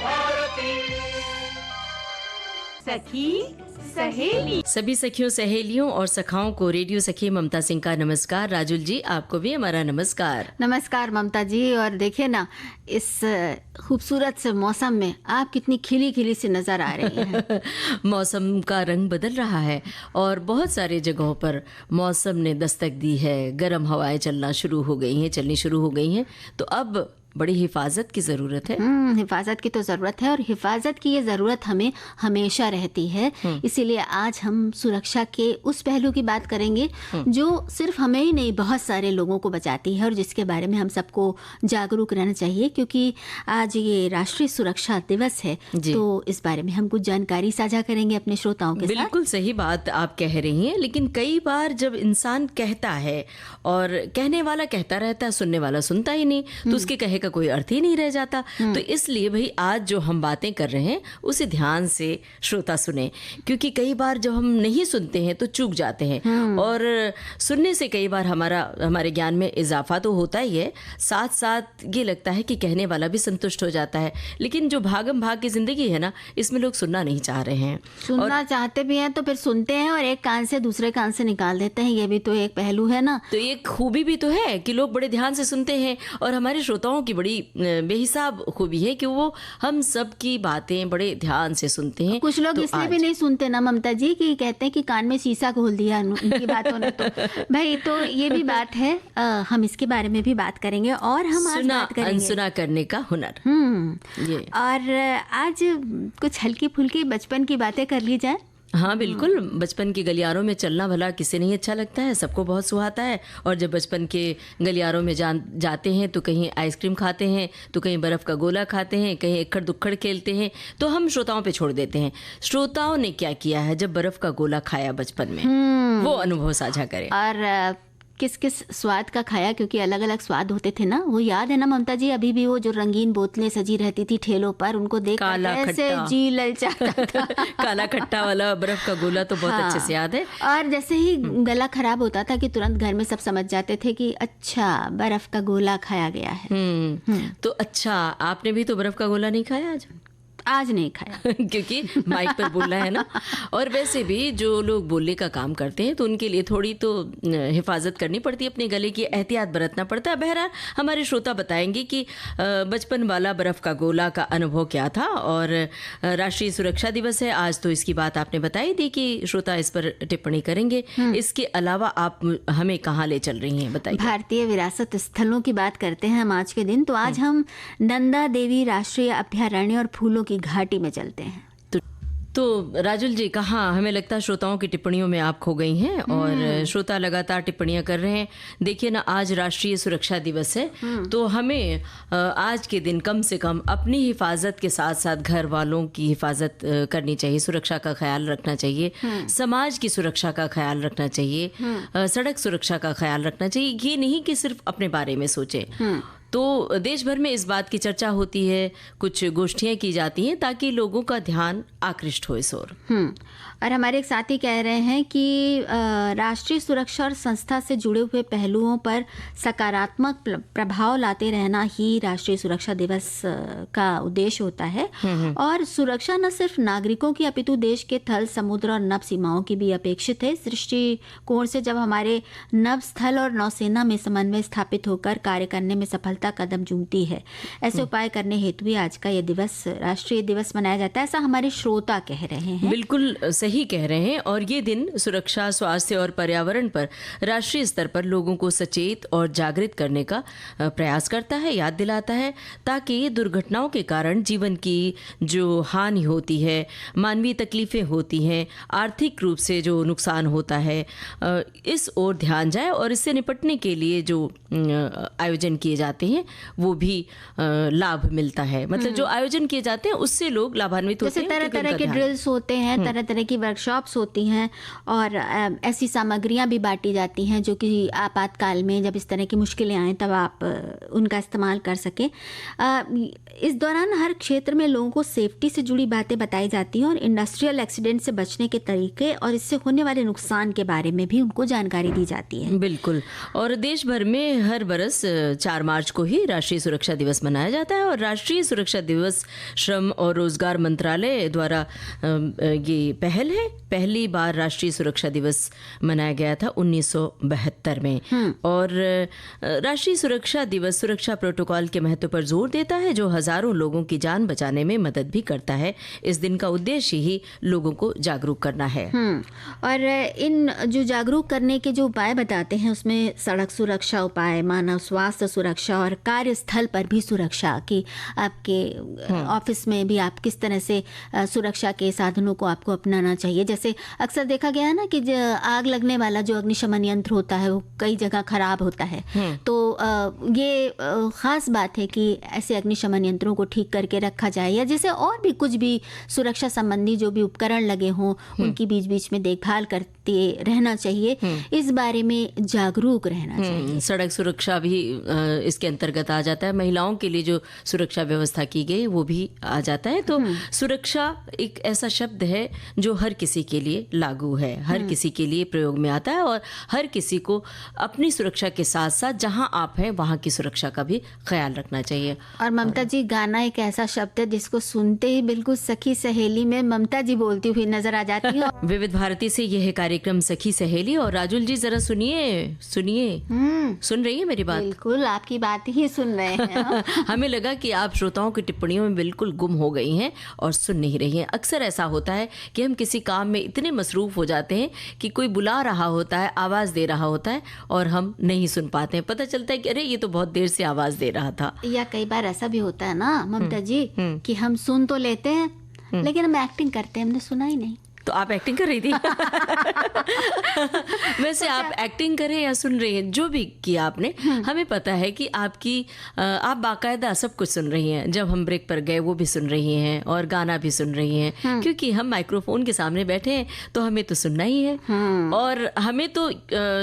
भारती। सखी सहेली। सभी सखियों, सहेलियों और सखाओं को रेडियो सखी ममता सिंह का नमस्कार। राजुल जी, आपको भी हमारा नमस्कार। नमस्कार ममता जी। और देखिए ना, इस खूबसूरत से मौसम में आप कितनी खिली खिली सी नजर आ रही हैं। मौसम का रंग बदल रहा है और बहुत सारे जगहों पर मौसम ने दस्तक दी है। गर्म हवाएं चलनी शुरू हो गई हैं। तो अब बड़ी हिफाजत की ज़रूरत है। हिफाजत की तो ज़रूरत है, और हिफाजत की ये ज़रूरत हमें हमेशा रहती है। इसीलिए आज हम सुरक्षा के उस पहलू की बात करेंगे जो सिर्फ हमें ही नहीं, बहुत सारे लोगों को बचाती है और जिसके बारे में हम सबको जागरूक रहना चाहिए, क्योंकि आज ये राष्ट्रीय सुरक्षा दिवस है। तो इस बारे में हम कुछ जानकारी साझा करेंगे अपने श्रोताओं के साथ। बिल्कुल सही बात आप कह रही हैं, लेकिन कई बार जब इंसान कहता है और कहने वाला कहता रहता है, सुनने वाला सुनता ही नहीं, तो उसके कहे का कोई अर्थ ही नहीं रह जाता। तो इसलिए भाई आज जो हम बातें कर रहे हैं उसे ध्यान से श्रोता सुने, क्योंकि कई बार जब हम नहीं सुनते हैं तो चूक जाते हैं। और सुनने से कई बार हमारे ज्ञान में इजाफा तो होता ही है, साथ साथ ये लगता है कि कहने वाला भी संतुष्ट हो जाता है। लेकिन जो भागम भाग की जिंदगी है ना, इसमें लोग सुनना नहीं चाह रहे हैं। सुनना चाहते भी हैं तो फिर सुनते हैं और एक कान से दूसरे कान से निकाल देते हैं। ये भी तो एक पहलू है ना। तो एक खूबी भी तो है कि लोग बड़े ध्यान से सुनते हैं, और हमारे श्रोताओं की बड़ी बेहिसाब खूबी है कि वो हम सब की बातें बड़े ध्यान से सुनते हैं। कुछ लोग तो इसलिए भी नहीं सुनते ना ममता जी, कि कहते हैं कि कान में शीशा घोल दिया उनकी बातों ने। तो भाई, तो ये भी बात है। हम इसके बारे में भी बात करेंगे, और हम आज बात करेंगे अनसुना करने का हुनर। ये और आज कुछ हल्की फुल्की बचपन की बातें कर ली जाए। हाँ बिल्कुल, बचपन के गलियारों में चलना भला किसे नहीं अच्छा लगता है, सबको बहुत सुहाता है। और जब बचपन के गलियारों में जाते हैं तो कहीं आइसक्रीम खाते हैं, तो कहीं बर्फ़ का गोला खाते हैं, कहीं इक्खड़ दुक्खड़ खेलते हैं। तो हम श्रोताओं पे छोड़ देते हैं, श्रोताओं ने क्या किया है जब बर्फ़ का गोला खाया बचपन में, वो अनुभव साझा करें। और किस किस स्वाद का खाया, क्योंकि अलग अलग स्वाद होते थे ना। वो याद है ना ममता जी? अभी भी वो जो रंगीन बोतलें सजी रहती थी ठेलों पर, उनको देख कैसे जी ललचाता था। काला खट्टा वाला बर्फ का गोला तो बहुत अच्छे से याद है। और जैसे ही गला खराब होता था कि तुरंत घर में सब समझ जाते थे कि अच्छा, बर्फ का गोला खाया गया है। तो अच्छा, आपने भी तो बर्फ का गोला नहीं खाया आज नहीं खाया क्योंकि माइक पर बोलना है ना। और वैसे भी जो लोग बोलने का काम करते हैं तो उनके लिए थोड़ी तो हिफाजत करनी पड़ती है, अपने गले की एहतियात बरतना पड़ता है। बहरहाल हमारे श्रोता बताएंगे कि बचपन वाला बर्फ़ का गोला का अनुभव क्या था। और राष्ट्रीय सुरक्षा दिवस है आज, तो इसकी बात आपने बताई दी कि श्रोता इस पर टिप्पणी करेंगे। इसके अलावा आप हमें कहाँ ले चल रही हैं, बताइए। भारतीय विरासत स्थलों की बात करते हैं हम आज के दिन। तो आज हम नंदा देवी राष्ट्रीय अभयारण्य और फूलों की घाटी में चलते हैं। तो राजुल जी, कहाँ, हमें लगता है श्रोताओं की टिप्पणियों में आप खो गई हैं और श्रोता लगातार टिप्पणियां कर रहे हैं। देखिए ना, आज राष्ट्रीय सुरक्षा दिवस है, तो हमें आज के दिन कम से कम अपनी हिफाजत के साथ साथ घर वालों की हिफाजत करनी चाहिए, सुरक्षा का ख्याल रखना चाहिए, समाज की सुरक्षा का ख्याल रखना चाहिए, सड़क सुरक्षा का ख्याल रखना चाहिए। ये नहीं कि सिर्फ अपने बारे में सोचें। तो देश भर में इस बात की चर्चा होती है, कुछ गोष्ठियां की जाती हैं ताकि लोगों का ध्यान आकृष्ट हो इस ओर। और हमारे एक साथी कह रहे हैं कि राष्ट्रीय सुरक्षा और संस्था से जुड़े हुए पहलुओं पर सकारात्मक प्रभाव लाते रहना ही राष्ट्रीय सुरक्षा दिवस का उद्देश्य होता है। और सुरक्षा न सिर्फ नागरिकों की अपितु देश के थल, समुद्र और नभ सीमाओं की भी अपेक्षित है। इस दृष्टिकोण से जब हमारे नभ, स्थल और नौसेना में समन्वय स्थापित होकर कार्य करने में सफलता कदम चूमती है, ऐसे उपाय करने हेतु भी आज का ये दिवस राष्ट्रीय दिवस मनाया जाता है, ऐसा हमारे श्रोता कह रहे हैं। बिल्कुल सही कह रहे हैं। और ये दिन सुरक्षा, स्वास्थ्य और पर्यावरण पर राष्ट्रीय स्तर पर लोगों को सचेत और जागृत करने का प्रयास करता है, याद दिलाता है, ताकि दुर्घटनाओं के कारण जीवन की जो हानि होती है, मानवीय तकलीफें होती हैं, आर्थिक रूप से जो नुकसान होता है, इस ओर ध्यान जाए। और इससे निपटने के लिए जो आयोजन किए जाते हैं वो भी लाभ मिलता है। मतलब जो आयोजन किए जाते हैं उससे लोग लाभान्वित होते हैं। जैसे तरह तरह के ड्रिल्स होते हैं, तरह तरह की वर्कशॉप्स होती हैं, और ऐसी सामग्रियां भी बांटी जाती हैं जो कि आपातकाल में जब इस तरह की मुश्किलें आएँ तब आप उनका इस्तेमाल कर सकें। इस दौरान हर क्षेत्र में लोगों को सेफ्टी से जुड़ी बातें बताई जाती हैं और इंडस्ट्रियल एक्सीडेंट से बचने के तरीके और इससे होने वाले नुकसान के बारे में भी उनको जानकारी दी जाती है। बिल्कुल। और देश भर में हर बरस 4 मार्च को ही राष्ट्रीय सुरक्षा दिवस मनाया जाता है। और राष्ट्रीय सुरक्षा दिवस श्रम और रोजगार मंत्रालय द्वारा ये पहल है। पहली बार राष्ट्रीय सुरक्षा दिवस मनाया गया था 1972 में। और राष्ट्रीय सुरक्षा दिवस सुरक्षा प्रोटोकॉल के महत्व पर जोर देता है, जो हजारों लोगों की जान बचाने में मदद भी करता है। इस दिन का उद्देश्य ही लोगों को जागरूक करना है। और इन जो जागरूक करने के जो उपाय बताते हैं उसमें सड़क सुरक्षा उपाय, मानव स्वास्थ्य सुरक्षा और कार्यस्थल पर भी सुरक्षा की, आपके ऑफिस में भी आप किस तरह से सुरक्षा के साधनों को आपको अपनाना चाहिए। जैसे अक्सर देखा गया है ना कि आग लगने वाला जो अग्निशमन यंत्र होता है वो कई जगह खराब होता है, तो ये खास बात है कि ऐसे अग्निशमन यंत्रों को ठीक करके रखा जाए, या जैसे और भी कुछ भी सुरक्षा संबंधी जो भी उपकरण लगे हों उनकी बीच बीच में देखभाल करते रहना चाहिए। इस बारे में जागरूक रहना चाहिए। सड़क सुरक्षा भी इसके अंतर्गत आ जाता है। महिलाओं के लिए जो सुरक्षा व्यवस्था की गई वो भी आ जाता है। तो सुरक्षा एक ऐसा शब्द है जो हर किसी के लिए लागू है, हर किसी के लिए प्रयोग में आता है, और हर किसी को अपनी सुरक्षा के साथ साथ जहां आप हैं वहां की सुरक्षा का भी ख्याल रखना चाहिए। और ममता जी, गाना एक ऐसा शब्द है जिसको सुनते ही बिल्कुल सखी सहेली में ममता जी बोलती हुई नजर आ जाती है। विविध भारती से यह कार्यक्रम सखी सहेली। और राजुल जी जरा सुनिए सुन रही है मेरी बात? बिल्कुल, आपकी बात ही सुन रहे हैं। हमें लगा कि आप श्रोताओं की टिप्पणियों में बिल्कुल गुम हो गई हैं और सुन नहीं रही हैं। अक्सर ऐसा होता है कि हम किसी काम में इतने मसरूफ हो जाते हैं कि कोई बुला रहा होता है, आवाज दे रहा होता है और हम नहीं सुन पाते हैं। पता चलता है कि अरे ये तो बहुत देर से आवाज दे रहा था। या कई बार ऐसा भी होता है ना ममता जी कि हम सुन तो लेते हैं लेकिन हम एक्टिंग करते हैं, हमने सुना ही नहीं। तो आप एक्टिंग कर रही थी। वैसे आप एक्टिंग करें या सुन रही हैं, जो भी किया आपने, हमें पता है कि आप बाकायदा सब कुछ सुन रही हैं। जब हम ब्रेक पर गए वो भी सुन रही हैं और गाना भी सुन रही हैं, क्योंकि हम माइक्रोफोन के सामने बैठे हैं तो हमें तो सुनना ही है। और हमें तो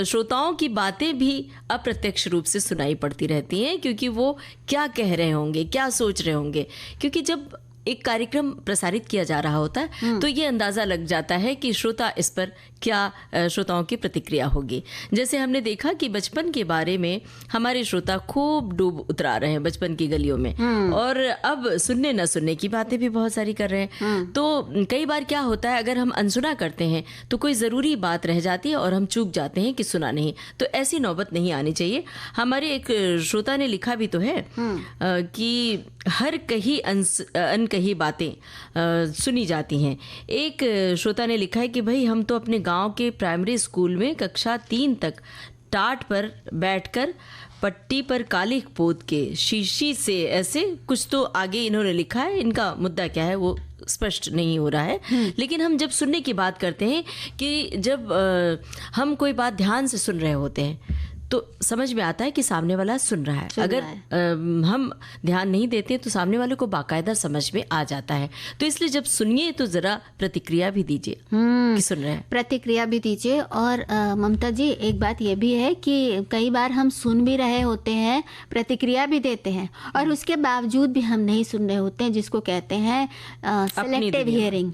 श्रोताओं की बातें भी अप्रत्यक्ष रूप से सुनाई पड़ती रहती हैं, क्योंकि वो क्या कह रहे होंगे, क्या सोच रहे होंगे। क्योंकि जब एक कार्यक्रम प्रसारित किया जा रहा होता है तो ये अंदाज़ा लग जाता है कि श्रोता इस पर क्या श्रोताओं की प्रतिक्रिया होगी। जैसे हमने देखा कि बचपन के बारे में हमारे श्रोता खूब डूब उतरा रहे हैं बचपन की गलियों में, और अब सुनने न सुनने की बातें भी बहुत सारी कर रहे हैं। तो कई बार क्या होता है, अगर हम अनसुना करते हैं तो कोई ज़रूरी बात रह जाती है और हम चूक जाते हैं कि सुना नहीं। तो ऐसी नौबत नहीं आनी चाहिए। हमारे एक श्रोता ने लिखा भी तो है कि हर कहीं अनकही बातें सुनी जाती हैं। एक श्रोता ने लिखा है कि भाई हम तो अपने गांव के प्राइमरी स्कूल में कक्षा 3 तक टाट पर बैठकर पट्टी पर कालिख पोत के शीशी से, ऐसे कुछ तो आगे इन्होंने लिखा है। इनका मुद्दा क्या है वो स्पष्ट नहीं हो रहा है। लेकिन हम जब सुनने की बात करते हैं कि जब हम कोई बात ध्यान से सुन रहे होते हैं तो समझ में आता है कि सामने वाला सुन रहा है। अगर हम ध्यान नहीं देते तो सामने वाले को बाकायदा समझ में आ जाता है। तो इसलिए जब सुनिए तो जरा प्रतिक्रिया भी दीजिए कि सुन रहे हैं। प्रतिक्रिया भी दीजिए। और ममता जी, एक बात ये भी है कि कई बार हम सुन भी रहे होते हैं, प्रतिक्रिया भी देते हैं, और उसके बावजूद भी हम नहीं सुन रहे होते हैं, जिसको कहते हैं सेलेक्टिव हियरिंग।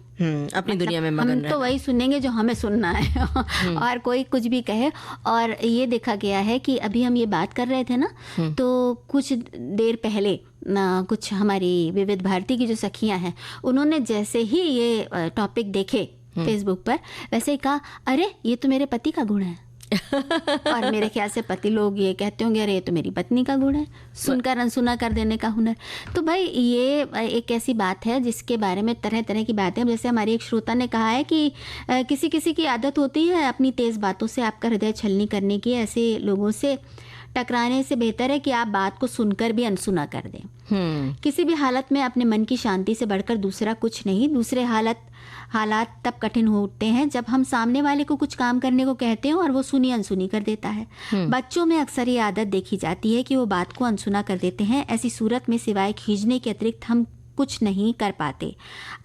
अपनी दुनिया में मगन हम तो वही सुनेंगे जो हमें सुनना है और कोई कुछ भी कहे। और ये देखा गया है कि अभी हम ये बात कर रहे थे ना, तो कुछ देर पहले कुछ हमारी विविध भारती की जो सखियां हैं, उन्होंने जैसे ही ये टॉपिक देखे फेसबुक पर, वैसे ही कहा, अरे ये तो मेरे पति का गुण है। और मेरे ख्याल से पति लोग ये कहते होंगे, अरे ये तो मेरी पत्नी का गुण है, सुनकर अनसुना कर देने का हुनर। तो भाई ये एक ऐसी बात है जिसके बारे में तरह तरह की बातें, जैसे हमारी एक श्रोता ने कहा है कि किसी किसी की आदत होती है अपनी तेज़ बातों से आपका हृदय छलनी करने की। ऐसे लोगों से टकराने से बेहतर है कि आप बात को सुनकर भी अनसुना कर दें। किसी भी हालत में अपने मन की शांति से बढ़कर दूसरा कुछ नहीं। दूसरे हालात तब कठिन होते हैं जब हम सामने वाले को कुछ काम करने को कहते हैं और वो सुनी अनसुनी कर देता है। बच्चों में अक्सर ये आदत देखी जाती है कि वो बात को अनसुना कर देते हैं। ऐसी सूरत में सिवाय खींचने के अतिरिक्त हम कुछ नहीं कर पाते।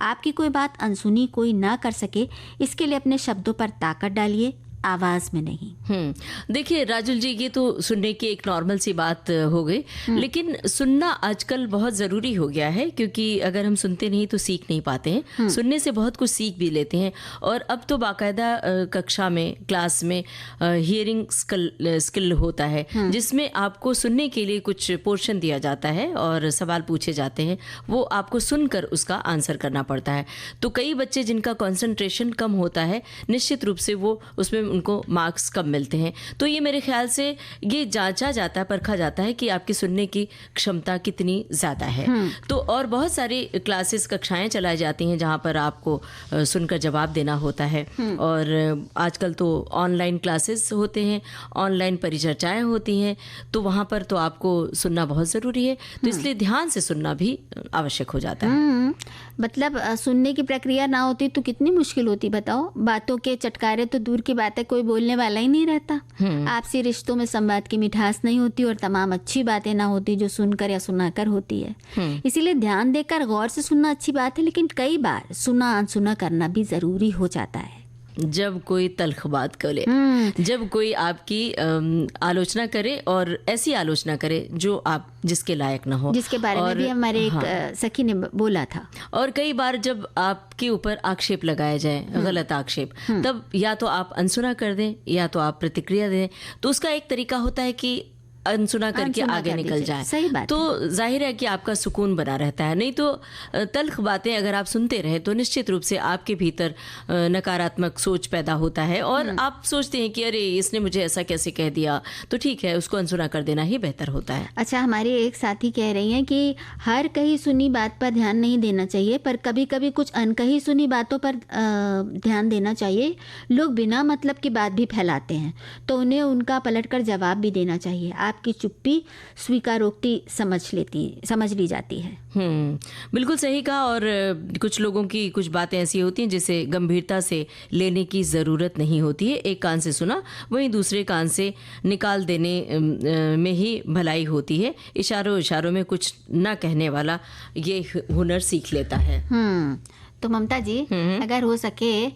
आपकी कोई बात अनसुनी कोई ना कर सके, इसके लिए अपने शब्दों पर ताकत डालिए, आवाज में नहीं। देखिए राजुल जी, ये तो सुनने की एक नॉर्मल सी बात हो गई, लेकिन सुनना आजकल बहुत ज़रूरी हो गया है, क्योंकि अगर हम सुनते नहीं तो सीख नहीं पाते हैं। सुनने से बहुत कुछ सीख भी लेते हैं, और अब तो बाकायदा कक्षा में, क्लास में हियरिंग स्किल होता है, जिसमें आपको सुनने के लिए कुछ पोर्शन दिया जाता है और सवाल पूछे जाते हैं, वो आपको सुनकर उसका आंसर करना पड़ता है। तो कई बच्चे जिनका कंसंट्रेशन कम होता है, निश्चित रूप से वो उसमें उनको मार्क्स कम मिलते हैं। तो ये मेरे ख्याल से ये जांचा जाता है, परखा जाता है कि आपकी सुनने की क्षमता कितनी ज़्यादा है। तो और बहुत सारी क्लासेस, कक्षाएं चलाई जाती हैं जहाँ पर आपको सुनकर जवाब देना होता है। और आजकल तो ऑनलाइन क्लासेस होते हैं, ऑनलाइन परिचर्चाएं होती हैं, तो वहाँ पर तो आपको सुनना बहुत ज़रूरी है। तो इसलिए ध्यान से सुनना भी आवश्यक हो जाता है। मतलब सुनने की प्रक्रिया ना होती तो कितनी मुश्किल होती, बताओ। बातों के चटकारे तो दूर की बातें, कोई बोलने वाला ही नहीं रहता। आपसी रिश्तों में संवाद की मिठास नहीं होती, और तमाम अच्छी बातें ना होती जो सुनकर या सुनाकर होती है। इसीलिए ध्यान देकर गौर से सुनना अच्छी बात है, लेकिन कई बार सुना अनसुना करना भी जरूरी हो जाता है। जब कोई तल्ख बात करे, जब कोई आपकी आलोचना करे, और ऐसी आलोचना करे जो आप जिसके लायक ना हो, जिसके बारे में भी हमारे एक सखी ने बोला था। और कई बार जब आपके ऊपर आक्षेप लगाया जाए, गलत आक्षेप, तब या तो आप अनसुना कर दें या तो आप प्रतिक्रिया दें। तो उसका एक तरीका होता है कि अनसुना करके आगे निकल जाए। सही बात तो जाहिर है कि आपका सुकून बना रहता है। नहीं तो तल्ख बातें अगर आप सुनते रहे तो निश्चित रूप से आपके भीतर नकारात्मक सोच पैदा होता है, और आप सोचते हैं कि अरे इसने मुझे ऐसा कैसे कह दिया। तो ठीक है, उसको अनसुना कर देना ही बेहतर होता है। अच्छा, हमारी एक साथी कह रही हैं कि हर कही सुनी बात पर ध्यान नहीं देना चाहिए, पर कभी कभी कुछ अनकही सुनी बातों पर ध्यान देना चाहिए। लोग बिना मतलब की बात भी फैलाते हैं, तो उन्हें उनका पलटकर जवाब भी देना चाहिए। आपकी चुप्पी स्वीकारोक्ति समझ ली जाती है। बिल्कुल सही कहा। और कुछ लोगों की कुछ बातें ऐसी होती हैं जिसे गंभीरता से लेने की ज़रूरत नहीं होती है। एक कान से सुना, वहीं दूसरे कान से निकाल देने में ही भलाई होती है। इशारों में कुछ ना कहने वाला ये हुनर सीख लेता है। तो ममता जी, अगर हो सके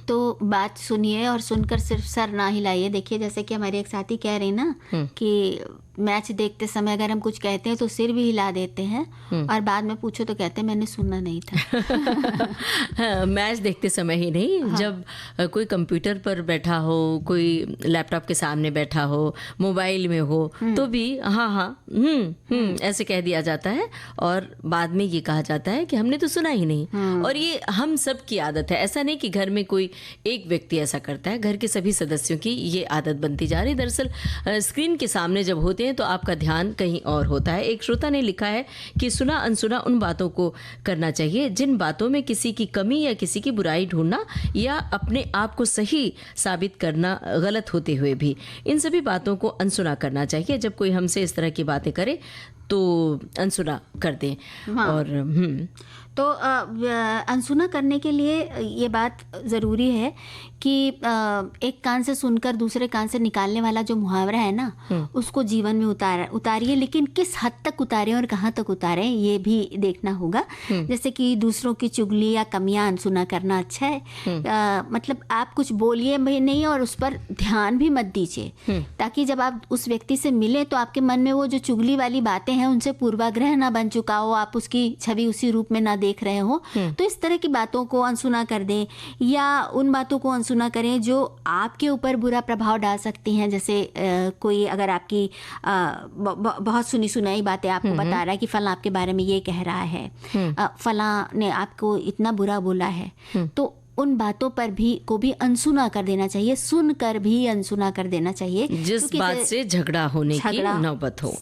तो बात सुनिए और सुनकर सिर्फ सर ना हिलाइए। देखिए, जैसे कि हमारे एक साथी कह रही ना कि मैच देखते समय अगर हम कुछ कहते हैं तो सिर भी हिला देते हैं, और बाद में पूछो तो कहते हैं मैंने सुना नहीं था। मैच देखते समय ही नहीं, जब कोई कंप्यूटर पर बैठा हो, कोई लैपटॉप के सामने बैठा हो, मोबाइल में हो, तो भी हाँ ऐसे कह दिया जाता है, और बाद में ये कहा जाता है कि हमने तो सुना ही नहीं। और ये हम सब की आदत है। ऐसा नहीं कि घर में कोई एक व्यक्ति ऐसा करता है, घर के सभी सदस्यों की ये आदत बनती जा रही। दरअसल स्क्रीन के सामने जब होते हैं तो आपका ध्यान कहीं और होता है। एक श्रोता ने लिखा है कि सुना अनसुना उन बातों को करना चाहिए जिन बातों में किसी की कमी या किसी की बुराई ढूंढना या अपने आप को सही साबित करना गलत होते हुए भी, इन सभी बातों को अनसुना करना चाहिए। जब कोई हमसे इस तरह की बातें करे तो अनसुना कर दें। और तो अनसुना करने के लिए ये बात ज़रूरी है कि एक कान से सुनकर दूसरे कान से निकालने वाला जो मुहावरा है ना, उसको जीवन में उतारिए, लेकिन किस हद तक उतारें और कहाँ तक उतारें ये भी देखना होगा। जैसे कि दूसरों की चुगली या कमियां अनसुना करना अच्छा है। मतलब आप कुछ बोलिए भाई नहीं, और उस पर ध्यान भी मत दीजिए, ताकि जब आप उस व्यक्ति से मिले तो आपके मन में वो जो चुगली वाली बातें हैं उनसे पूर्वाग्रह ना बन चुका हो, आप उसकी छवि उसी रूप में ना देख रहे हो। तो इस तरह की बातों को अनसुना कर दें, या उन बातों को अनसुना करें जो आपके ऊपर बुरा प्रभाव डाल सकती हैं। जैसे कोई अगर आपकी बहुत सुनी सुनाई बातें आपको बता रहा है कि फलां आपके बारे में ये कह रहा है, फलां ने आपको इतना बुरा बोला है, तो उन बातों पर को भी अनसुना कर देना चाहिए, सुनकर भी अनसुना कर देना चाहिए। जिस बात से झगड़ा होने की नौबत हो,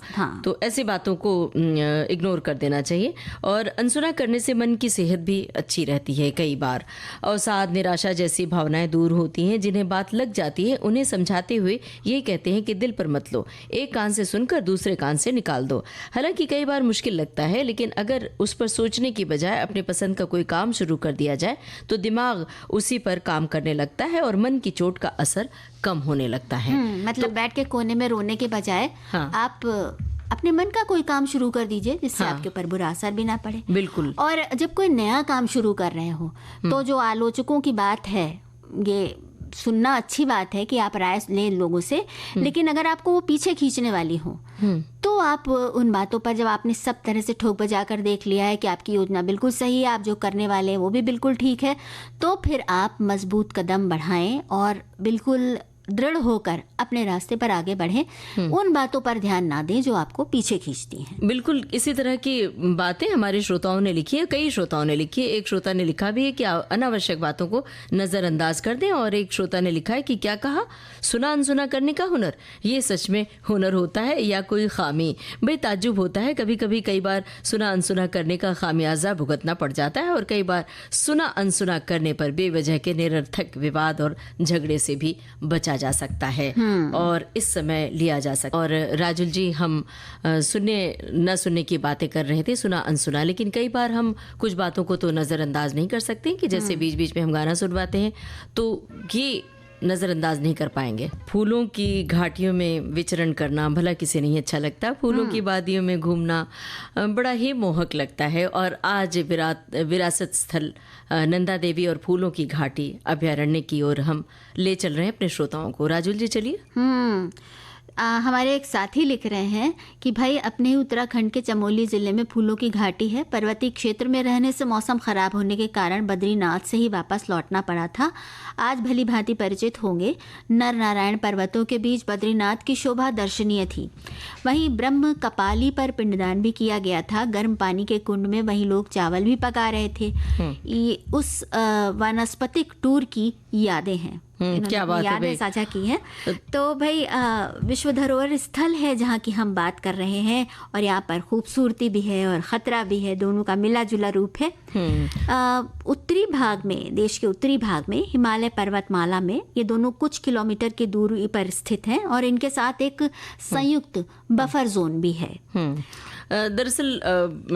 तो ऐसी बातों को इग्नोर कर देना चाहिए। और अनसुना करने से मन की सेहत भी अच्छी रहती है कई बार। अवसाद, निराशा जैसी भावनाएं दूर होती हैं। जिन्हें बात लग जाती है उन्हें समझाते हुए ये कहते हैं कि दिल पर मत लो, एक कान से सुनकर दूसरे कान से निकाल दो। हालांकि कई बार मुश्किल लगता है, लेकिन अगर उस पर सोचने की बजाय अपने पसंद का कोई काम शुरू कर दिया जाए तो दिमाग उसी पर काम करने लगता है और मन की चोट का असर कम होने लगता है। मतलब बैठ के कोने में रोने के बजाय आप अपने मन का कोई काम शुरू कर दीजिए, जिससे आपके ऊपर बुरा असर भी ना पड़े। बिल्कुल। और जब कोई नया काम शुरू कर रहे हो तो जो आलोचकों की बात है, ये सुनना अच्छी बात है कि आप राय लें लोगों से, लेकिन अगर आपको वो पीछे खींचने वाली हो तो आप उन बातों पर, जब आपने सब तरह से ठोक बजा कर देख लिया है कि आपकी योजना बिल्कुल सही है, आप जो करने वाले हैं वो भी बिल्कुल ठीक है, तो फिर आप मजबूत कदम बढ़ाएं और बिल्कुल दृढ़ होकर अपने रास्ते पर आगे बढ़ें। उन बातों पर ध्यान ना दें जो आपको पीछे खींचती हैं। बिल्कुल इसी तरह की बातें हमारे श्रोताओं ने लिखी है, कई श्रोताओं ने लिखी है। एक श्रोता ने लिखा भी है कि अनावश्यक बातों को नज़रअंदाज कर दें, और एक श्रोता ने लिखा है कि क्या कहा, सुना अनसुना करने का हुनर, ये सच में हुनर होता है या कोई खामी? भाई ताज्जुब होता है, कभी कभी कई बार सुना अनसुना करने का खामियाजा भुगतना पड़ जाता है, और कई बार सुना अनसुना करने पर बेवजह के निरर्थक विवाद और झगड़े से भी बचा जा सकता है और इस समय लिया जा सकता। और राजुल जी, हम सुनने न सुनने की बातें कर रहे थे, सुना अनसुना, लेकिन कई बार हम कुछ बातों को तो नज़रअंदाज नहीं कर सकते कि जैसे बीच बीच में हम गाना सुनवाते हैं तो ये नज़रअंदाज नहीं कर पाएंगे। फूलों की घाटियों में विचरण करना भला किसे नहीं अच्छा लगता, फूलों की वादियों में घूमना बड़ा ही मोहक लगता है। और आज विरासत स्थल नंदा देवी और फूलों की घाटी अभयारण्य की ओर हम ले चल रहे हैं अपने श्रोताओं को। राजुल जी चलिए। हमारे एक साथी लिख रहे हैं कि भाई अपने ही उत्तराखंड के चमोली ज़िले में फूलों की घाटी है। पर्वतीय क्षेत्र में रहने से मौसम ख़राब होने के कारण बद्रीनाथ से ही वापस लौटना पड़ा था। आज भली भांति परिचित होंगे, नर नारायण पर्वतों के बीच बद्रीनाथ की शोभा दर्शनीय थी। वहीं ब्रह्म कपाली पर पिंडदान भी किया गया था। गर्म पानी के कुंड में वहीं लोग चावल भी पका रहे थे। ये उस वानस्पतिक टूर की यादें हैं। क्या बात है, यादें साझा की हैं। तो भाई विश्व धरोहर स्थल है जहाँ की हम बात कर रहे हैं, और यहाँ पर खूबसूरती भी है और ख़तरा भी है, दोनों का मिला जुला रूप है। उत्तरी भाग में, देश के उत्तरी भाग में हिमालय पर्वतमाला में ये दोनों कुछ किलोमीटर की दूरी पर स्थित हैं और इनके साथ एक संयुक्त बफर जोन भी है। दरअसल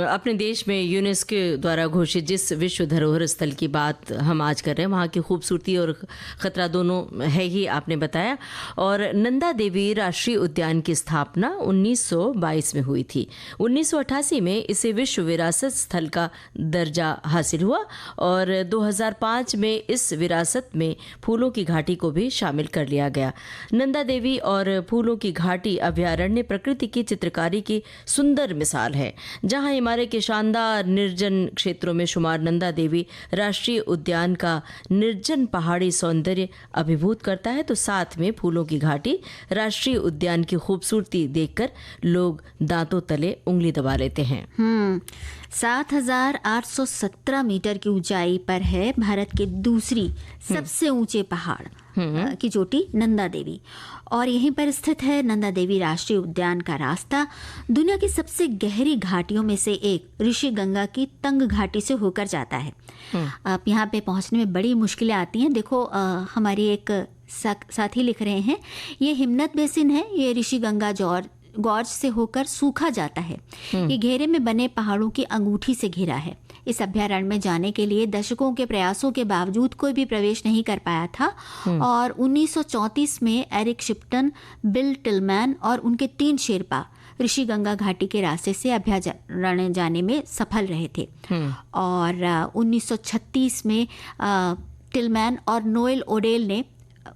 अपने देश में यूनेस्को द्वारा घोषित जिस विश्व धरोहर स्थल की बात हम आज कर रहे हैं, वहाँ की खूबसूरती और ख़तरा दोनों है ही, आपने बताया। और नंदा देवी राष्ट्रीय उद्यान की स्थापना 1922 में हुई थी। 1988 में इसे विश्व विरासत स्थल का दर्जा हासिल हुआ और 2005 में इस विरासत में फूलों की घाटी को भी शामिल कर लिया गया। नंदा देवी और फूलों की घाटी अभयारण्य प्रकृति की चित्रकारी की सुंदर मिसाल है। जहां हिमालय के शानदार निर्जन क्षेत्रों में शुमार नंदा देवी राष्ट्रीय उद्यान का निर्जन पहाड़ी सौंदर्य अभिभूत करता है, तो साथ में फूलों की घाटी राष्ट्रीय उद्यान की खूबसूरती देखकर लोग दांतों तले उंगली दबा लेते हैं। 7,817 मीटर की ऊंचाई पर है भारत के दूसरी सबसे ऊंचे पहाड़ की चोटी नंदा देवी, और यहीं पर स्थित है नंदा देवी राष्ट्रीय उद्यान का रास्ता। दुनिया की सबसे गहरी घाटियों में से एक ऋषि गंगा की तंग घाटी से होकर जाता है। आप यहाँ पे पहुँचने में बड़ी मुश्किलें आती हैं। देखो हमारी एक साथी लिख रहे हैं, ये हिमनद बेसिन है, ये ऋषि गंगा गॉर्ज से होकर सूखा जाता है। ये घेरे में बने पहाड़ों की अंगूठी से घिरा है। इस अभयारण्य में जाने के लिए दशकों के प्रयासों के बावजूद कोई भी प्रवेश नहीं कर पाया था, और 1934 में एरिक शिप्टन, बिल टिलमैन और उनके 3 शेरपा ऋषि गंगा घाटी के रास्ते से अभयारण्य जाने में सफल रहे थे। और 1936 में टिलमैन और नोएल ओडेल ने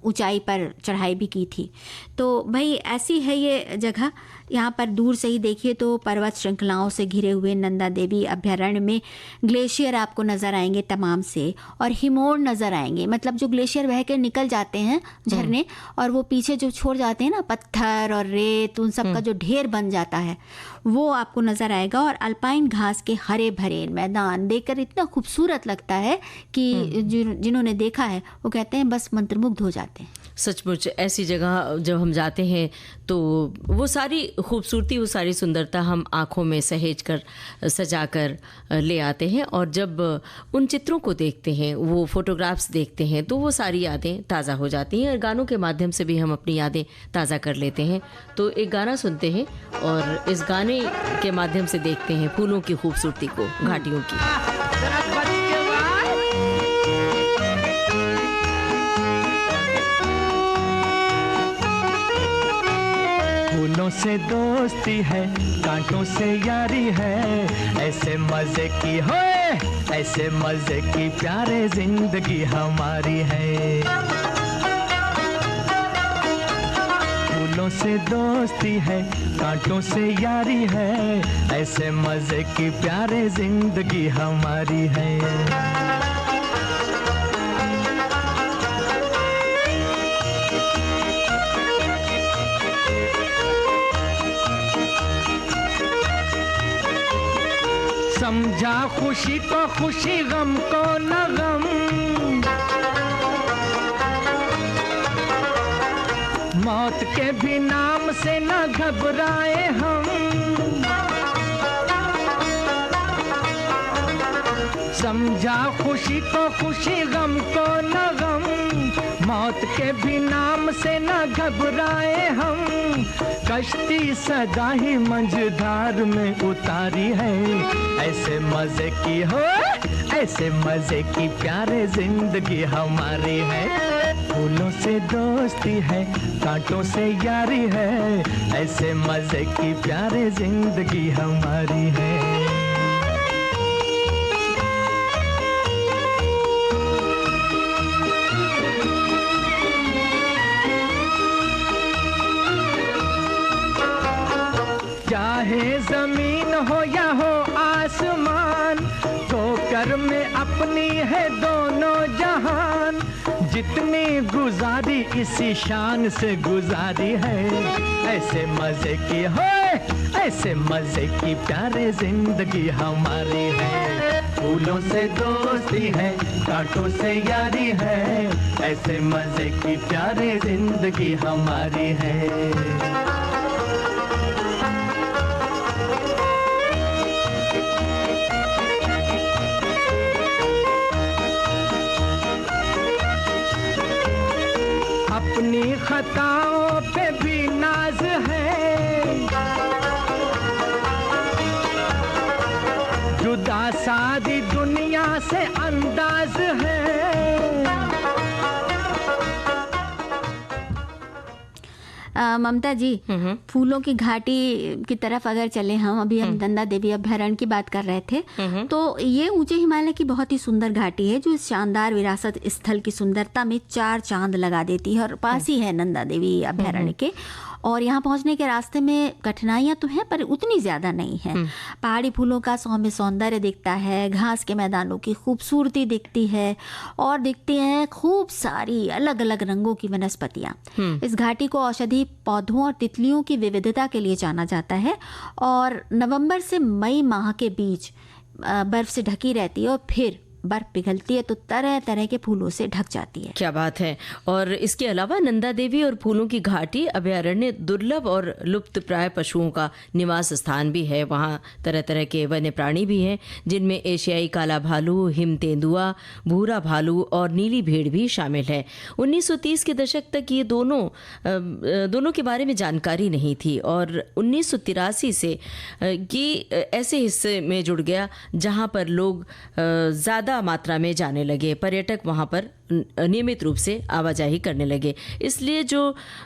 ऊंचाई पर चढ़ाई भी की थी। तो भाई ऐसी है ये जगह। यहाँ पर दूर से ही देखिए तो पर्वत श्रृंखलाओं से घिरे हुए नंदा देवी अभयारण्य में ग्लेशियर आपको नज़र आएंगे तमाम से, और हिमोड़ नज़र आएंगे, मतलब जो ग्लेशियर बह के निकल जाते हैं झरने, और वो पीछे जो छोड़ जाते हैं ना पत्थर और रेत, उन सब का जो ढेर बन जाता है वो आपको नज़र आएगा। और अल्पाइन घास के हरे भरे मैदान देखकर इतना खूबसूरत लगता है कि जिन्होंने देखा है वो कहते हैं बस मंत्रमुग्ध हो जाते हैं। सचमुच ऐसी जगह जब हम जाते हैं तो वो सारी खूबसूरती, वो सारी सुंदरता हम आँखों में सहेज कर सजा कर ले आते हैं, और जब उन चित्रों को देखते हैं, वो फोटोग्राफ्स देखते हैं, तो वो सारी यादें ताज़ा हो जाती हैं, और गानों के माध्यम से भी हम अपनी यादें ताज़ा कर लेते हैं। तो एक गाना सुनते हैं और इस गाने के माध्यम से देखते हैं फूलों की खूबसूरती को, घाटियों की। फूलों से दोस्ती है, कांटों से यारी है, ऐसे मजे की होए, ऐसे मजे की प्यारे जिंदगी हमारी है। फूलों से दोस्ती है, कांटों से यारी है, ऐसे मजे की प्यारे जिंदगी हमारी है। समझा खुशी को खुशी, गम को न गम, मौत के भी नाम से न घबराए हम। समझा खुशी को खुशी, गम को न गम, मौत के भी नाम से न घबराए हम। कश्ती सदा ही मंझधार में उतारी है, ऐसे मजे की हो, ऐसे मजे की प्यारे जिंदगी हमारी है। फूलों से दोस्ती है, कांटों से यारी है, ऐसे मजे की प्यारे जिंदगी हमारी है। चाहे जमीन हो या हो आसमान, ठोकर में अपनी है दोनों जहान। जितनी गुजारी इसी शान से गुजारी है, ऐसे मजे की हो, ऐसे मजे की प्यारे जिंदगी हमारी है। फूलों से दोस्ती है, कांटों से यारी है, ऐसे मजे की प्यारे जिंदगी हमारी है। अपनी खताओं पे भी नाज है, जुदा सादी दुनिया से अंदाज है। ममता जी, फूलों की घाटी की तरफ अगर चले हम, अभी हम नंदा देवी अभयारण्य की बात कर रहे थे, तो ये ऊंचे हिमालय की बहुत ही सुंदर घाटी है जो इस शानदार विरासत स्थल की सुंदरता में 4 चांद लगा देती है और पास ही है नंदा देवी अभयारण्य के। और यहाँ पहुँचने के रास्ते में कठिनाइयाँ तो हैं पर उतनी ज़्यादा नहीं है। पहाड़ी फूलों का सौम्य सौंदर्य दिखता है, घास के मैदानों की खूबसूरती दिखती है और दिखती हैं खूब सारी अलग अलग रंगों की वनस्पतियाँ। इस घाटी को औषधि पौधों और तितलियों की विविधता के लिए जाना जाता है और नवंबर से मई माह के बीच बर्फ़ से ढकी रहती है और फिर बर्फ पिघलती है तो तरह तरह के फूलों से ढक जाती है। क्या बात है। और इसके अलावा नंदा देवी और फूलों की घाटी अभयारण्य दुर्लभ और लुप्त प्राय पशुओं का निवास स्थान भी है। वहाँ तरह तरह के वन्य प्राणी भी हैं जिनमें एशियाई काला भालू, हिम तेंदुआ, भूरा भालू और नीली भेड़ भी शामिल है। 1930 के दशक तक ये दोनों के बारे में जानकारी नहीं थी और 1983 से ये ऐसे हिस्से में जुड़ गया जहाँ पर लोग ज़्यादा मात्रा में जाने लगे। पर्यटक वहाँ पर नियमित रूप से आवाजाही करने लगे। इसलिए जो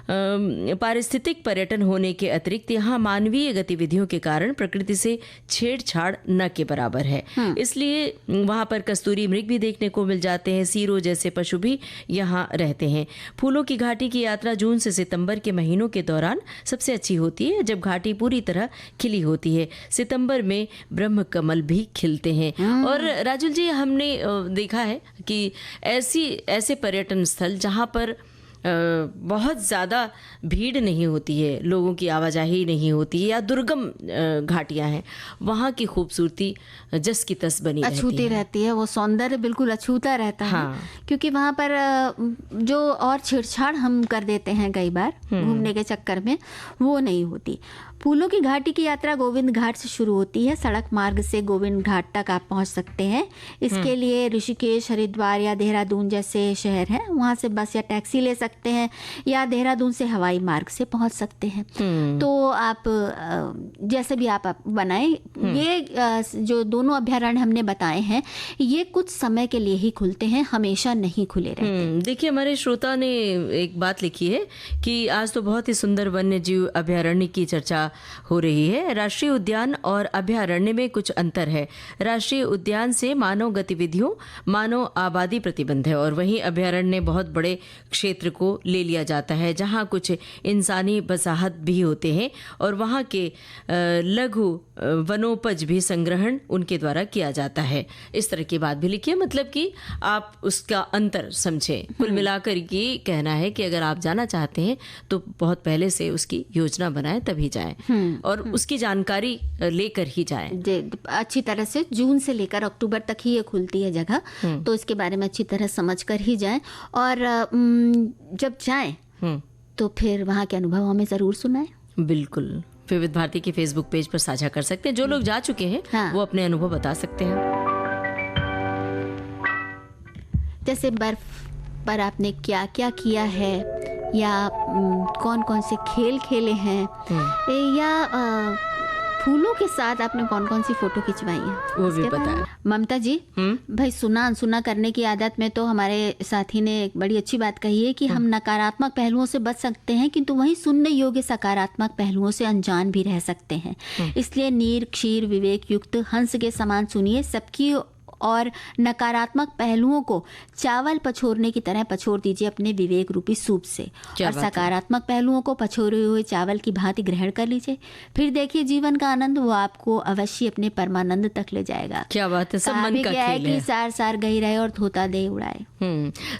पारिस्थितिक पर्यटन होने के अतिरिक्त यहाँ मानवीय गतिविधियों के कारण प्रकृति से छेड़छाड़ न के बराबर है। इसलिए वहाँ पर कस्तूरी मृग भी देखने को मिल जाते हैं, सीरो जैसे पशु भी यहाँ रहते हैं। फूलों की घाटी की यात्रा जून से सितंबर के महीनों के दौरान सबसे अच्छी होती है जब घाटी पूरी तरह खिली होती है। सितंबर में ब्रह्म कमल भी खिलते हैं। और राजुल जी, हमने देखा है कि ऐसे पर्यटन स्थल जहाँ पर बहुत ज़्यादा भीड़ नहीं होती है, लोगों की आवाजाही नहीं होती है या दुर्गम घाटियाँ हैं, वहाँ की खूबसूरती जस की तस बनी अछूती रहती है। वो सौंदर्य बिल्कुल अछूता रहता है। क्योंकि वहाँ पर जो और छेड़छाड़ हम कर देते हैं कई बार घूमने के चक्कर में, वो नहीं होती। फूलों की घाटी की यात्रा गोविंद घाट से शुरू होती है। सड़क मार्ग से गोविंद घाट तक आप पहुंच सकते हैं। इसके लिए ऋषिकेश, हरिद्वार या देहरादून जैसे शहर हैं, वहां से बस या टैक्सी ले सकते हैं या देहरादून से हवाई मार्ग से पहुंच सकते हैं। तो आप जैसे भी आप बनाएं, ये जो दोनों अभयारण्य हमने बताए हैं ये कुछ समय के लिए ही खुलते हैं, हमेशा नहीं खुले रहते। देखिए, हमारे श्रोता ने एक बात लिखी है कि आज तो बहुत ही सुंदर वन्य जीव अभयारण्य की चर्चा हो रही है। राष्ट्रीय उद्यान और अभयारण्य में कुछ अंतर है। राष्ट्रीय उद्यान से मानव गतिविधियों, मानव आबादी प्रतिबंध है और वहीं अभयारण्य बहुत बड़े क्षेत्र को ले लिया जाता है, जहाँ कुछ इंसानी बसाहत भी होते हैं और वहाँ के लघु वनोपज भी संग्रहण उनके द्वारा किया जाता है। इस तरह की बात भी लिखी है, मतलब कि आप उसका अंतर समझें। कुल मिलाकर ये कहना है कि अगर आप जाना चाहते हैं तो बहुत पहले से उसकी योजना बनाएं, तभी जाएं और उसकी जानकारी लेकर ही जाएं। अच्छी तरह से जून से लेकर अक्टूबर तक ही ये खुलती है जगह, तो इसके बारे में अच्छी तरह समझ कर ही जाएं और जब जाएं तो फिर वहाँ के अनुभव हमें ज़रूर सुनाएं। बिल्कुल, विविध भारती के फेसबुक पेज पर साझा कर सकते हैं। जो लोग जा चुके हैं हाँ। वो अपने अनुभव बता सकते हैं। जैसे बर्फ पर आपने क्या क्या किया है, या कौन कौन से खेल खेले हैं, या फूलों के साथ आपने कौन कौन सी फोटो खिंचवाई है, वो भी बताया। ममता जी, भाई सुना अनसुना करने की आदत में तो हमारे साथी ने एक बड़ी अच्छी बात कही है कि हम नकारात्मक पहलुओं से बच सकते हैं, किंतु वहीं सुनने योग्य सकारात्मक पहलुओं से अनजान भी रह सकते हैं। इसलिए नीर क्षीर विवेक युक्त हंस के समान सुनिए, सबकी और नकारात्मक पहलुओं को चावल पछोरने की तरह पछोर दीजिए अपने विवेक रूपी सूप से, और सकारात्मक पहलुओं को पछोरे हुए चावल की भांति ग्रहण कर लीजिए। फिर देखिए जीवन का आनंद वो आपको अवश्य अपने परमानंद तक ले जाएगा। क्या बात है, सब मन का खेल है। कि सार सार गई रहे और धोता दे उड़ाए।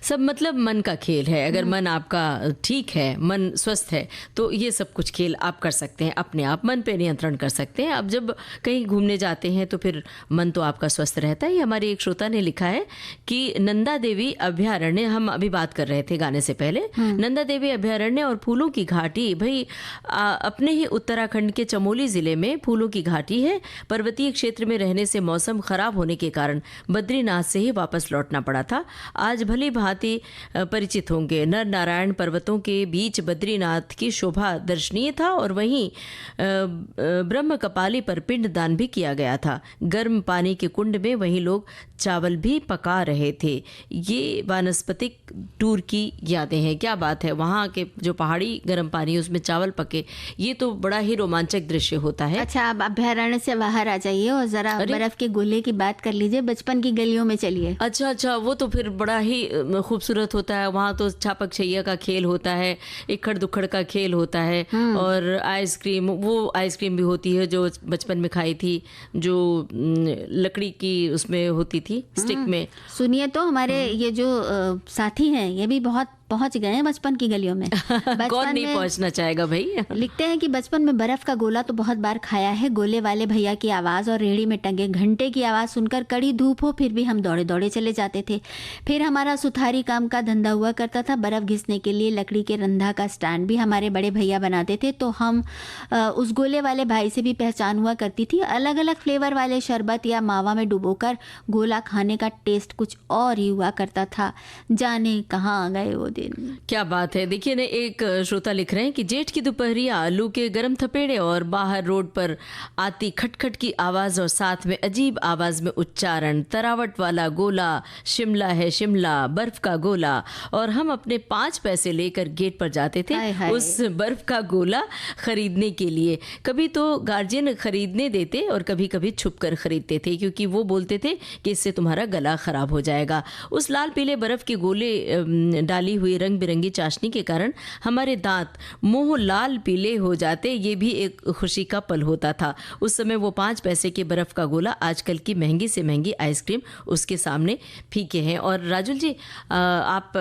सब मतलब मन का खेल है। अगर मन आपका ठीक है, मन स्वस्थ है, तो ये सब कुछ खेल आप कर सकते हैं, अपने आप मन पे नियंत्रण कर सकते हैं। अब जब कहीं घूमने जाते हैं तो फिर मन तो आपका स्वस्थ रहता है। हमारे एक श्रोता ने लिखा है कि नंदा देवी अभ्यारण्य, हम अभी बात कर रहे थे गाने से पहले, नंदा देवी अभ्यारण्य और फूलों की घाटी, भाई अपने ही उत्तराखंड के चमोली जिले में फूलों की घाटी है। पर्वतीय क्षेत्र में रहने से मौसम खराब होने के कारण बद्रीनाथ से ही वापस लौटना पड़ा था। आज भली भांति परिचित होंगे, नर नारायण पर्वतों के बीच बद्रीनाथ की शोभा दर्शनीय था और वहीं ब्रह्म कपाली पर पिंडदान भी किया गया था। गर्म पानी के कुंड में वहीं लोग चावल भी पका रहे थे। ये वानस्पतिक टूर की यादें हैं। क्या बात है, वहाँ के जो पहाड़ी गर्म पानी उसमें चावल पके, ये तो बड़ा ही रोमांचक दृश्य होता है। अच्छा, आप अभ्यारण्य से बाहर आ जाइए और जरा बर्फ के गोले की बात कर लीजिए, बचपन की गलियों में चलिए। अच्छा, वो तो फिर बड़ा ही खूबसूरत होता है। वहाँ तो छापक छैया का खेल होता है, इक्खड़ दुक्खड़ का खेल होता है, और आइसक्रीम, वो आइसक्रीम भी होती है जो बचपन में खाई थी, जो लकड़ी की उसमें होती थी, स्टिक में। सुनिए तो हमारे ये जो साथी हैं ये भी बहुत पहुंच गए हैं बचपन की गलियों में। कौन नहीं पहुंचना चाहेगा भाई। लिखते हैं कि बचपन में बर्फ का गोला तो बहुत बार खाया है। गोले वाले भैया की आवाज़ और रेहड़ी में टंगे घंटे की आवाज़ सुनकर कड़ी धूप हो फिर भी हम दौड़े दौड़े चले जाते थे। फिर हमारा सुथारी काम का धंधा हुआ करता था। बर्फ़ घिसने के लिए लकड़ी के रंधा का स्टैंड भी हमारे बड़े भैया बनाते थे, तो हम उस गोले वाले भाई से भी पहचान हुआ करती थी। अलग अलग फ्लेवर वाले शरबत या मावा में डुबोकर गोला खाने का टेस्ट कुछ और ही हुआ करता था। जाने कहाँ गए वो दिन। क्या बात है। देखिए ना, एक श्रोता लिख रहे हैं कि जेठ की दोपहरिया, आलू के गरम थपेड़े और बाहर रोड पर आती खटखट की आवाज़ और साथ में अजीब आवाज़ में उच्चारण, तरावट वाला गोला, शिमला है शिमला, बर्फ का गोला, और हम अपने 5 पैसे लेकर गेट पर जाते थे हाय। उस बर्फ का गोला खरीदने के लिए। कभी तो गार्जियन खरीदने देते और कभी कभी छुप कर खरीदते थे, क्योंकि वो बोलते थे कि इससे तुम्हारा गला खराब हो जाएगा। उस लाल पीले बर्फ के गोले डाली हुई रंग बिरंगी चाशनी के कारण हमारे दांत मुंह लाल पीले हो जाते। ये भी एक खुशी का पल होता था। उस समय वो 5 पैसे के बर्फ का गोला आजकल की महंगी से महंगी आइसक्रीम उसके सामने फीके हैं। और राजुल जी, आप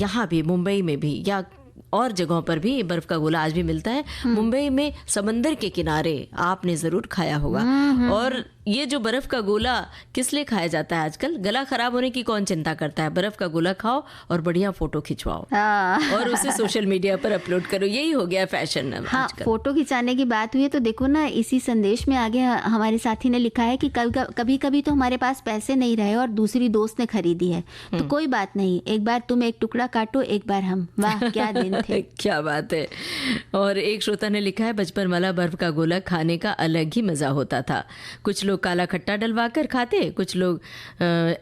यहाँ भी मुंबई में भी या और जगहों पर भी बर्फ का गोला आज भी मिलता है। मुंबई में समंदर के किनारे आपने ज़रूर खाया होगा। और ये जो बर्फ़ का गोला किस लिए खाया जाता है आजकल? गला खराब होने की कौन चिंता करता है? बर्फ़ का गोला खाओ और बढ़िया फ़ोटो खिंचवाओ और उसे सोशल मीडिया पर अपलोड करो। यही हो गया फैशन हाँ, आजकल। फोटो खिंचाने की बात हुई है तो देखो ना, इसी संदेश में आगे हमारे साथी ने लिखा है कि कभी कभी तो हमारे पास पैसे नहीं रहे और दूसरी दोस्त ने खरीदी है, तो कोई बात नहीं, एक बार तुम एक टुकड़ा काटो, एक बार हम। वाह क्या दिन थे। क्या बात है। और एक श्रोता ने लिखा है, बचपन वाला बर्फ़ का गोला खाने का अलग ही मज़ा होता था। कुछ लोग काला खट्टा डलवा कर खाते, कुछ लोग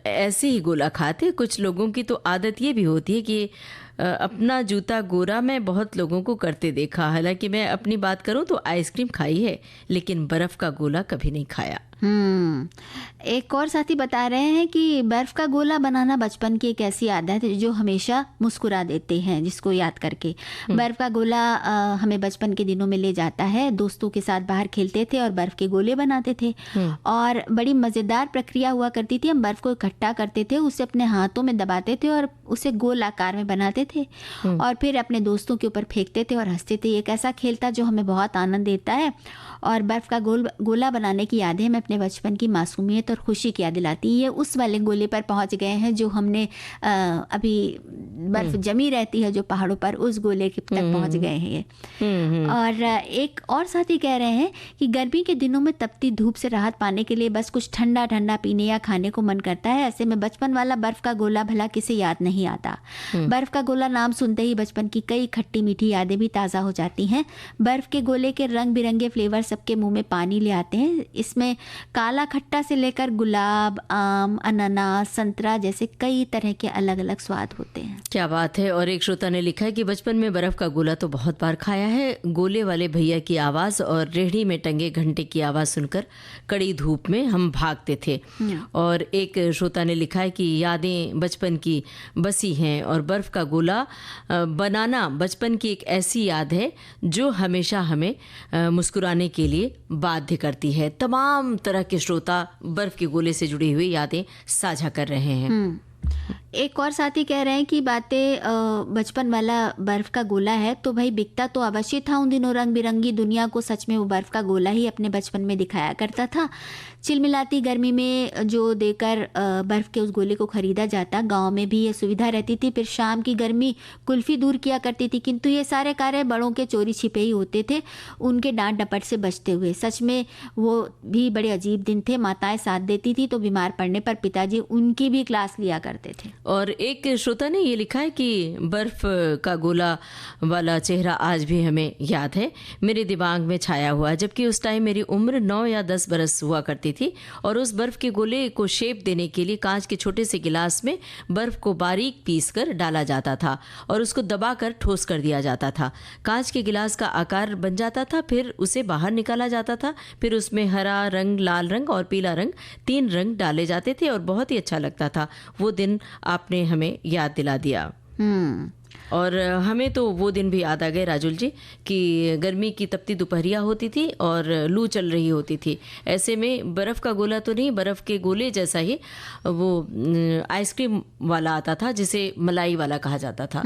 ऐसे ही गोला खाते। कुछ लोगों की तो आदत ये भी होती है कि अपना जूता गोरा मैं बहुत लोगों को करते देखा। हालांकि मैं अपनी बात करूं तो आइसक्रीम खाई है, लेकिन बर्फ़ का गोला कभी नहीं खाया। एक और साथी बता रहे हैं कि बर्फ का गोला बनाना बचपन की एक ऐसी आदत है जो हमेशा मुस्कुरा देते हैं जिसको याद करके। बर्फ का गोला हमें बचपन के दिनों में ले जाता है। दोस्तों के साथ बाहर खेलते थे और बर्फ के गोले बनाते थे और बड़ी मज़ेदार प्रक्रिया हुआ करती थी। हम बर्फ को इकट्ठा करते थे, उसे अपने हाथों में दबाते थे और उसे गोल आकार में बनाते थे और फिर अपने दोस्तों के ऊपर फेंकते थे और हंसते थे। एक ऐसा खेल था जो हमें बहुत आनंद देता है और बर्फ का गोला बनाने की यादें हमें अपने बचपन की मासूमियत और खुशी की याद दिलाती है। ये उस वाले गोले पर पहुंच गए हैं जो हमने अभी बर्फ जमी रहती है जो पहाड़ों पर, उस गोले के तक पहुंच गए हैं ये। और एक और साथी कह रहे हैं कि गर्मी के दिनों में तपती धूप से राहत पाने के लिए बस कुछ ठंडा ठंडा पीने या खाने को मन करता है। ऐसे में बचपन वाला बर्फ का गोला भला किसे याद नहीं आता। बर्फ का गोला नाम सुनते ही बचपन की कई खट्टी मीठी यादें भी ताज़ा हो जाती हैं। बर्फ के गोले के रंग बिरंगे फ्लेवर सबके मुंह में पानी ले आते हैं। इसमें काला खट्टा से लेकर गुलाब, आम, अनानास, संतरा जैसे कई तरह के अलग अलग स्वाद होते हैं। क्या बात है। और एक श्रोता ने लिखा है कि बचपन में बर्फ का गोला तो बहुत बार खाया है। गोले वाले भैया की आवाज़ और रेहड़ी में टंगे घंटे की आवाज़ सुनकर कड़ी धूप में हम भागते थे। और एक श्रोता ने लिखा है कि यादें बचपन की बसी हैं और बर्फ का गोला बनाना बचपन की एक ऐसी याद है जो हमेशा हमें मुस्कुराने के लिए बाध्य करती है। तमाम तरह के श्रोता बर्फ के गोले से जुड़ी हुई यादें साझा कर रहे हैं। एक और साथी कह रहे हैं कि बातें बचपन वाला बर्फ का गोला है तो भाई बिकता तो अवश्य था उन दिनों। रंग बिरंगी दुनिया को सच में वो बर्फ का गोला ही अपने बचपन में दिखाया करता था। चिलमिलाती गर्मी में जो देकर बर्फ के उस गोले को खरीदा जाता, गांव में भी ये सुविधा रहती थी। फिर शाम की गर्मी कुल्फी दूर किया करती थी, किंतु ये सारे कार्य बड़ों के चोरी छिपे ही होते थे, उनके डांट डपट से बचते हुए। सच में वो भी बड़े अजीब दिन थे। माताएं साथ देती थी तो बीमार पड़ने पर पिताजी उनकी भी क्लास लिया करते थे। और एक श्रोता ने ये लिखा है कि बर्फ का गोला वाला चेहरा आज भी हमें याद है, मेरे दिमाग में छाया हुआ है। जबकि उस टाइम मेरी उम्र 9 या 10 बरस हुआ करती थी और उस बर्फ के गोले को शेप देने के लिए कांच के छोटे से गिलास में बर्फ को बारीक पीस कर डाला जाता था और उसको दबाकर ठोस कर दिया जाता था। कांच के गिलास का आकार बन जाता था, फिर उसे बाहर निकाला जाता था। फिर उसमें हरा रंग, लाल रंग और पीला रंग, 3 रंग डाले जाते थे और बहुत ही अच्छा लगता था। वो दिन आपने हमें याद दिला दिया। और हमें तो वो दिन भी याद आ गए राजुल जी कि गर्मी की तपती दोपहरिया होती थी और लू चल रही होती थी। ऐसे में बर्फ़ का गोला तो नहीं, बर्फ़ के गोले जैसा ही वो आइसक्रीम वाला आता था जिसे मलाई वाला कहा जाता था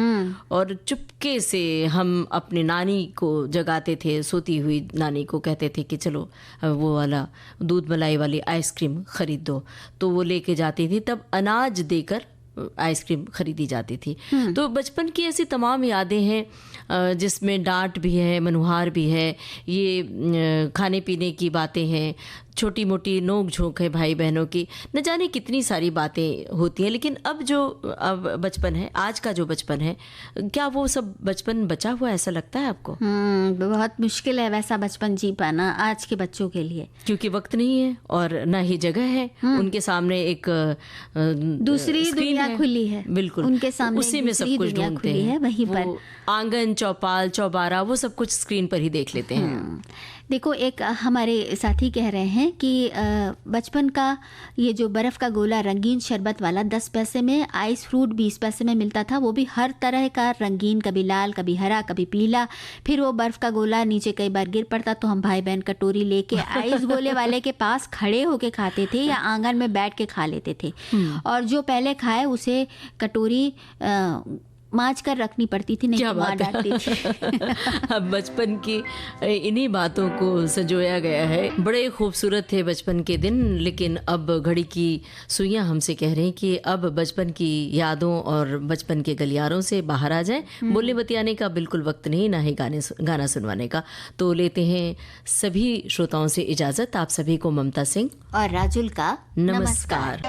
और चुपके से हम अपने नानी को जगाते थे, सोती हुई नानी को कहते थे कि चलो वो वाला दूध मलाई वाली आइसक्रीम ख़रीद दो, तो वो लेके जाती थी। तब अनाज देकर आइसक्रीम खरीदी जाती थी। तो बचपन की ऐसी तमाम यादें हैं जिसमें डांट भी है, मनुहार भी है, ये खाने पीने की बातें हैं, छोटी मोटी नोक झोंक है भाई बहनों की, न जाने कितनी सारी बातें होती हैं। लेकिन अब बचपन है, आज का जो बचपन है, क्या वो सब बचपन बचा हुआ ऐसा लगता है आपको? बहुत मुश्किल है वैसा बचपन जी पाना आज के बच्चों के लिए, क्योंकि वक्त नहीं है और ना ही जगह है। उनके सामने एक दूसरी दुनिया खुली है, बिल्कुल उनके सामने उसी में सब कुछ ढूंढते हैं, वहीं पर आंगन, चौपाल, चौबारा, वो सब कुछ स्क्रीन पर ही देख लेते हैं। देखो, एक हमारे साथी कह रहे हैं कि बचपन का ये जो बर्फ़ का गोला रंगीन शरबत वाला 10 पैसे में, आइस फ्रूट 20 पैसे में मिलता था, वो भी हर तरह का रंगीन, कभी लाल, कभी हरा, कभी पीला। फिर वो बर्फ़ का गोला नीचे कई बार गिर पड़ता तो हम भाई बहन कटोरी लेके आइस गोले वाले के पास खड़े होके खाते थे या आंगन में बैठ के खा लेते थे। और जो पहले खाए उसे कटोरी मांझ कर रखनी पड़ती थी, नहीं तो माँ डांटती थी। अब बचपन की इन्हीं बातों को संजोया गया है। बड़े खूबसूरत थे बचपन के दिन, लेकिन अब घड़ी की सुइयां हमसे कह रही हैं कि अब बचपन की यादों और बचपन के गलियारों से बाहर आ जाएं। बोलने बतियाने का बिल्कुल वक्त नहीं, ना ही गाना सुनवाने का। तो लेते हैं सभी श्रोताओं से इजाज़त। आप सभी को ममता सिंह और राजुल का नमस्कार।